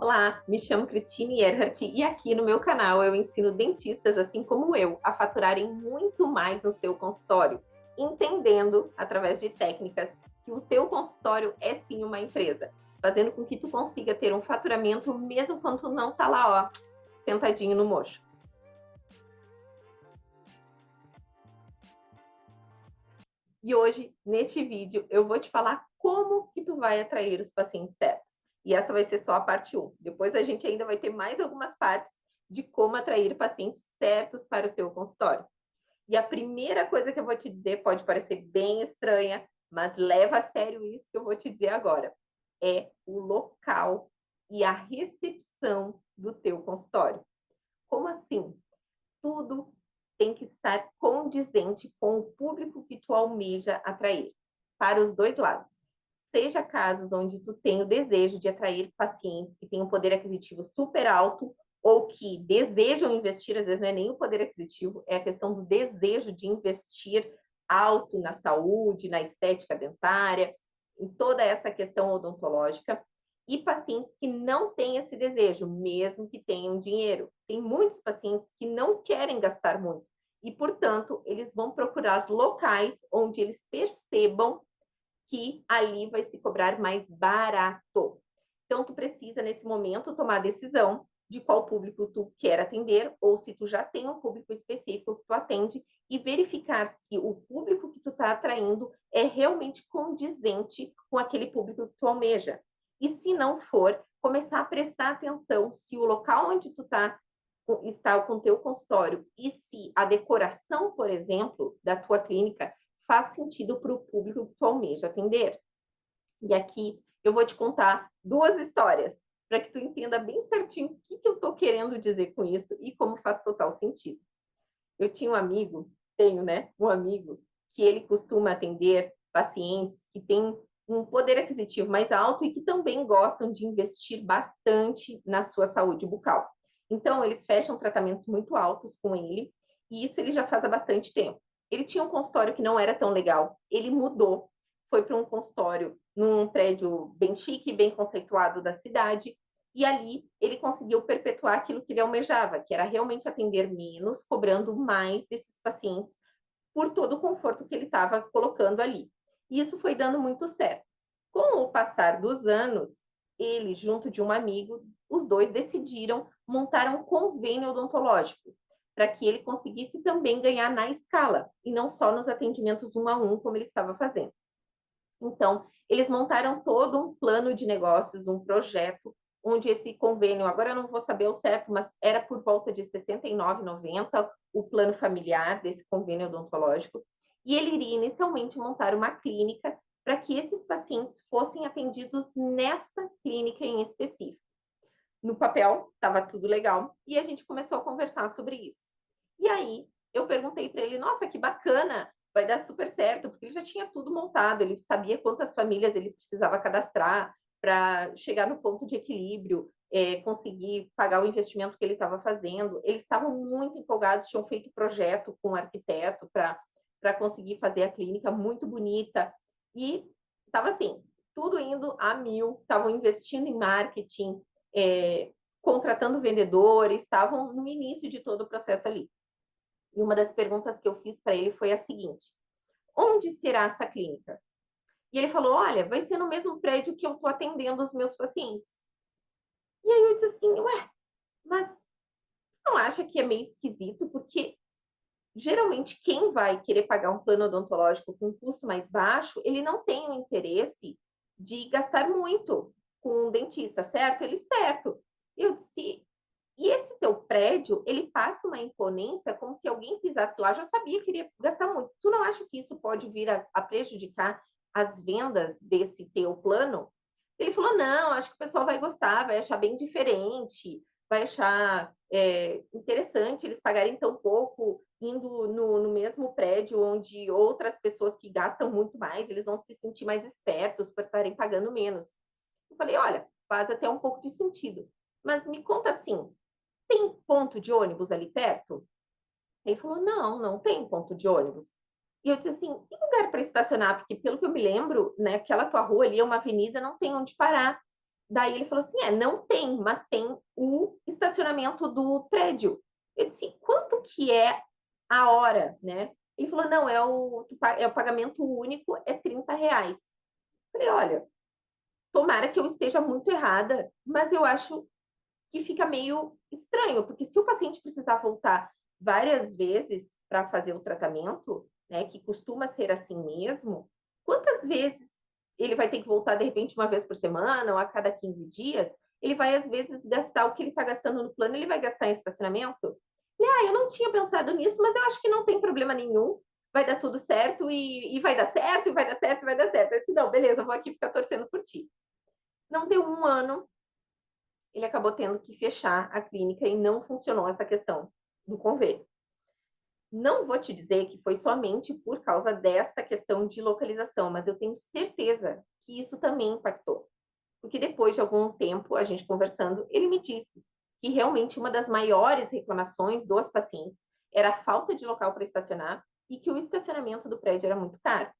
Olá, me chamo Cristine Erhardt e aqui no meu canal eu ensino dentistas, assim como eu, a faturarem muito mais no seu consultório, entendendo, através de técnicas, que o teu consultório é sim uma empresa, fazendo com que tu consiga ter um faturamento mesmo quando tu não tá lá, ó, sentadinho no mocho. E hoje, neste vídeo, eu vou te falar como que tu vai atrair os pacientes certos. E essa vai ser só a parte 1. Depois a gente ainda vai ter mais algumas partes de como atrair pacientes certos para o teu consultório. E a primeira coisa que eu vou te dizer pode parecer bem estranha, mas leva a sério isso que eu vou te dizer agora. É o local e a recepção do teu consultório. Como assim? Tudo tem que estar condizente com o público que tu almeja atrair, para os dois lados. Seja casos onde tu tem o desejo de atrair pacientes que têm um poder aquisitivo super alto ou que desejam investir, às vezes não é nem o poder aquisitivo, é a questão do desejo de investir alto na saúde, na estética dentária, em toda essa questão odontológica, e pacientes que não têm esse desejo, mesmo que tenham dinheiro. Tem muitos pacientes que não querem gastar muito e, portanto, eles vão procurar locais onde eles percebam que ali vai se cobrar mais barato. Então, tu precisa, nesse momento, tomar a decisão de qual público tu quer atender, ou se tu já tem um público específico que tu atende, e verificar se o público que tu está atraindo é realmente condizente com aquele público que tu almeja. E se não for, começar a prestar atenção se o local onde tu está com o teu consultório e se a decoração, por exemplo, da tua clínica faz sentido para o público que tu almeja atender. E aqui eu vou te contar duas histórias para que tu entenda bem certinho o que eu estou querendo dizer com isso e como faz total sentido. Eu tinha um amigo, tenho, né, um amigo, que ele costuma atender pacientes que têm um poder aquisitivo mais alto e que também gostam de investir bastante na sua saúde bucal. Então, eles fecham tratamentos muito altos com ele, e isso ele já faz há bastante tempo. Ele tinha um consultório que não era tão legal, ele mudou, foi para um consultório num prédio bem chique, bem conceituado da cidade, e ali ele conseguiu perpetuar aquilo que ele almejava, que era realmente atender menos, cobrando mais desses pacientes por todo o conforto que ele estava colocando ali. E isso foi dando muito certo. Com o passar dos anos, ele, junto de um amigo, os dois decidiram montar um convênio odontológico, para que ele conseguisse também ganhar na escala, e não só nos atendimentos 1 a 1, como ele estava fazendo. Então, eles montaram todo um plano de negócios, um projeto, onde esse convênio, agora eu não vou saber o certo, mas era por volta de R$ 69,90 o plano familiar desse convênio odontológico, e ele iria inicialmente montar uma clínica para que esses pacientes fossem atendidos nesta clínica em específico. No papel, estava tudo legal, e a gente começou a conversar sobre isso. E aí, eu perguntei para ele, nossa, que bacana, vai dar super certo, porque ele já tinha tudo montado, ele sabia quantas famílias ele precisava cadastrar para chegar no ponto de equilíbrio, conseguir pagar o investimento que ele estava fazendo. Eles estavam muito empolgados, tinham feito projeto com um arquiteto para conseguir fazer a clínica muito bonita, e estava assim, tudo indo a mil, estavam investindo em marketing, contratando vendedores, estavam no início de todo o processo ali. E uma das perguntas que eu fiz para ele foi a seguinte: onde será essa clínica? E ele falou: olha, vai ser no mesmo prédio que eu estou atendendo os meus pacientes. E aí eu disse assim: ué, mas você não acha que é meio esquisito? Porque geralmente quem vai querer pagar um plano odontológico com um custo mais baixo, ele não tem o interesse de gastar muito com um dentista, certo? Ele, certo. Eu disse, e esse teu prédio, ele passa uma imponência como se alguém pisasse lá, já sabia que iria gastar muito. Tu não acha que isso pode vir a prejudicar as vendas desse teu plano? Ele falou, não, acho que o pessoal vai gostar, vai achar bem diferente, vai achar interessante eles pagarem tão pouco indo no mesmo prédio onde outras pessoas que gastam muito mais, eles vão se sentir mais espertos por estarem pagando menos. Eu falei, olha, faz até um pouco de sentido, mas me conta assim, tem ponto de ônibus ali perto? Ele falou, não, não tem ponto de ônibus. E eu disse assim, tem lugar para estacionar? Porque pelo que eu me lembro, né, aquela tua rua ali é uma avenida, não tem onde parar. Daí ele falou assim, não tem, mas tem o estacionamento do prédio. Eu disse, quanto que é a hora, né? Ele falou, não, é o pagamento único, é R$ 30. Falei, olha, tomara que eu esteja muito errada, mas eu acho que fica meio estranho, porque se o paciente precisar voltar várias vezes para fazer o tratamento, né, que costuma ser assim mesmo, quantas vezes ele vai ter que voltar de repente uma vez por semana ou a cada 15 dias? Ele vai às vezes gastar o que ele está gastando no plano, ele vai gastar em estacionamento? E eu não tinha pensado nisso, mas eu acho que não tem problema nenhum. Vai dar tudo certo e vai dar certo, e vai dar certo, e vai dar certo. Eu disse, não, beleza, vou aqui ficar torcendo por ti. Não deu um ano, ele acabou tendo que fechar a clínica e não funcionou essa questão do convênio. Não vou te dizer que foi somente por causa desta questão de localização, mas eu tenho certeza que isso também impactou. Porque depois de algum tempo, a gente conversando, ele me disse que realmente uma das maiores reclamações dos pacientes era a falta de local para estacionar e que o estacionamento do prédio era muito caro.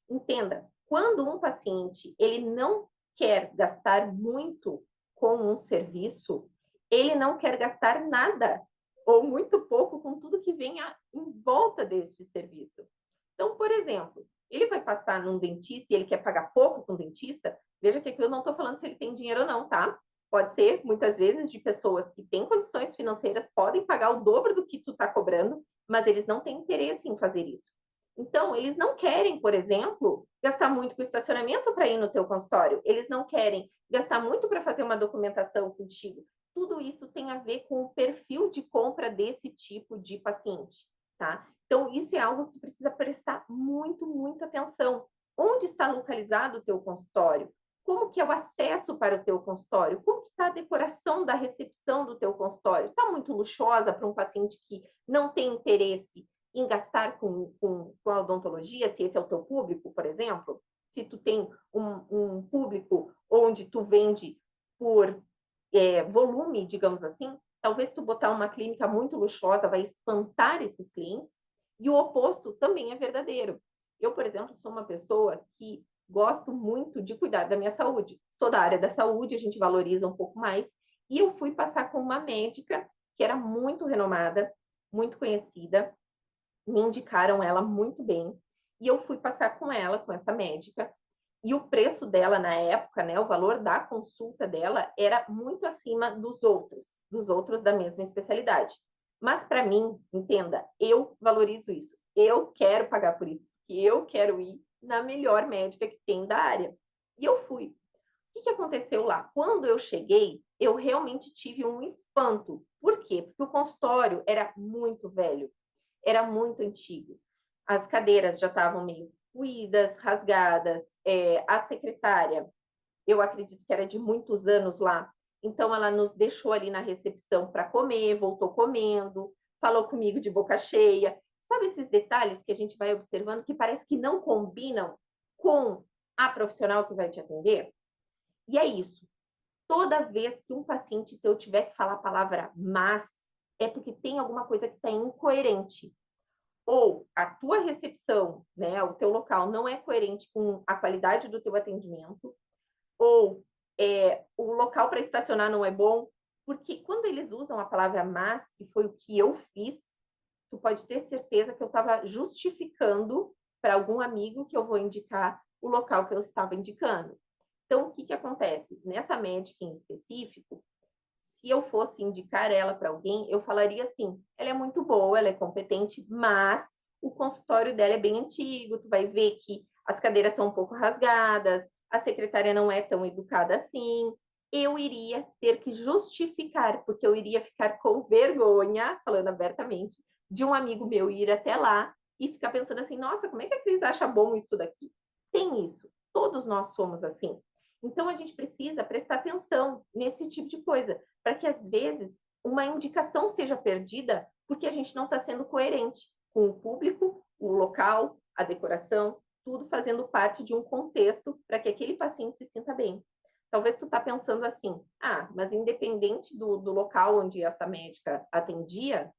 Entenda, quando um paciente ele não quer gastar muito com um serviço, ele não quer gastar nada ou muito pouco com tudo que venha em volta deste serviço. Então, por exemplo, ele vai passar num dentista e ele quer pagar pouco com o dentista, veja que aqui eu não estou falando se ele tem dinheiro ou não, tá? Pode ser, muitas vezes, de pessoas que têm condições financeiras, podem pagar o dobro do que tu está cobrando, mas eles não têm interesse em fazer isso. Então, eles não querem, por exemplo, gastar muito com estacionamento para ir no teu consultório. Eles não querem gastar muito para fazer uma documentação contigo. Tudo isso tem a ver com o perfil de compra desse tipo de paciente, tá? Então, isso é algo que tu precisa prestar muito, muita atenção. Onde está localizado o teu consultório? Como que é o acesso para o teu consultório? Como que está a decoração da recepção do teu consultório? Está muito luxuosa para um paciente que não tem interesse em gastar com a odontologia, se esse é o teu público, por exemplo? Se tu tem um público onde tu vende por volume, digamos assim, talvez tu botar uma clínica muito luxuosa vai espantar esses clientes, e o oposto também é verdadeiro. Eu, por exemplo, sou uma pessoa que gosto muito de cuidar da minha saúde. Sou da área da saúde, a gente valoriza um pouco mais, e eu fui passar com uma médica que era muito renomada, muito conhecida, me indicaram ela muito bem, e eu fui passar com ela, com essa médica, e o preço dela na época, né, o valor da consulta dela era muito acima dos outros da mesma especialidade. Mas para mim, entenda, eu valorizo isso. Eu quero pagar por isso, porque eu quero ir na melhor médica que tem da área. E eu fui. O que aconteceu lá? Quando eu cheguei, eu realmente tive um espanto. Por quê? Porque o consultório era muito velho, era muito antigo. As cadeiras já estavam meio ruídas, rasgadas. A secretária, eu acredito que era de muitos anos lá, então ela nos deixou ali na recepção para comer, voltou comendo, falou comigo de boca cheia. Sabe esses detalhes que a gente vai observando que parece que não combinam com a profissional que vai te atender? E é isso. Toda vez que um paciente teu tiver que falar a palavra mas, é porque tem alguma coisa que está incoerente. Ou a tua recepção, né, o teu local não é coerente com a qualidade do teu atendimento, ou o local para estacionar não é bom, porque quando eles usam a palavra mas, que foi o que eu fiz, tu pode ter certeza que eu estava justificando para algum amigo que eu vou indicar o local que eu estava indicando. Então, o que, que acontece? Nessa médica em específico, se eu fosse indicar ela para alguém, eu falaria assim: ela é muito boa, ela é competente, mas o consultório dela é bem antigo, tu vai ver que as cadeiras são um pouco rasgadas, a secretária não é tão educada assim. Eu iria ter que justificar, porque eu iria ficar com vergonha, falando abertamente, de um amigo meu ir até lá e ficar pensando assim: nossa, como é que a Cris acha bom isso daqui? Tem isso, todos nós somos assim. Então a gente precisa prestar atenção nesse tipo de coisa, para que às vezes uma indicação seja perdida porque a gente não está sendo coerente com o público, o local, a decoração, tudo fazendo parte de um contexto para que aquele paciente se sinta bem. Talvez tu tá pensando assim, mas independente do local onde essa médica atendia,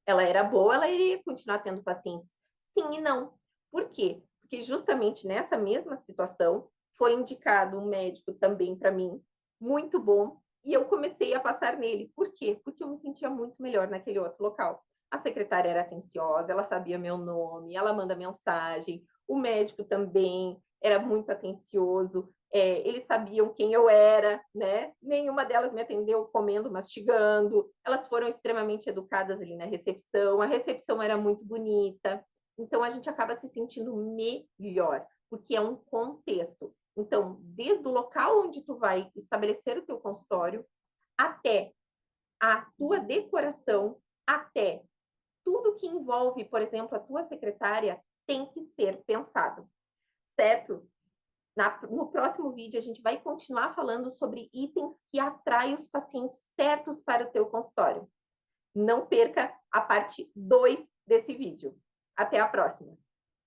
ela era boa, ela iria continuar tendo pacientes. Sim e não. Por quê? Porque justamente nessa mesma situação foi indicado um médico também para mim, muito bom, e eu comecei a passar nele. Por quê? Porque eu me sentia muito melhor naquele outro local. A secretária era atenciosa, ela sabia meu nome, ela manda mensagem, o médico também era muito atencioso, eles sabiam quem eu era, né? Nenhuma delas me atendeu comendo, mastigando, elas foram extremamente educadas ali na recepção, a recepção era muito bonita, então a gente acaba se sentindo melhor, porque é um contexto. Então, desde o local onde tu vai estabelecer o teu consultório, até a tua decoração, até tudo que envolve, por exemplo, a tua secretária, tem que ser pensado, certo? No próximo vídeo, a gente vai continuar falando sobre itens que atraem os pacientes certos para o teu consultório. Não perca a parte 2 desse vídeo. Até a próxima!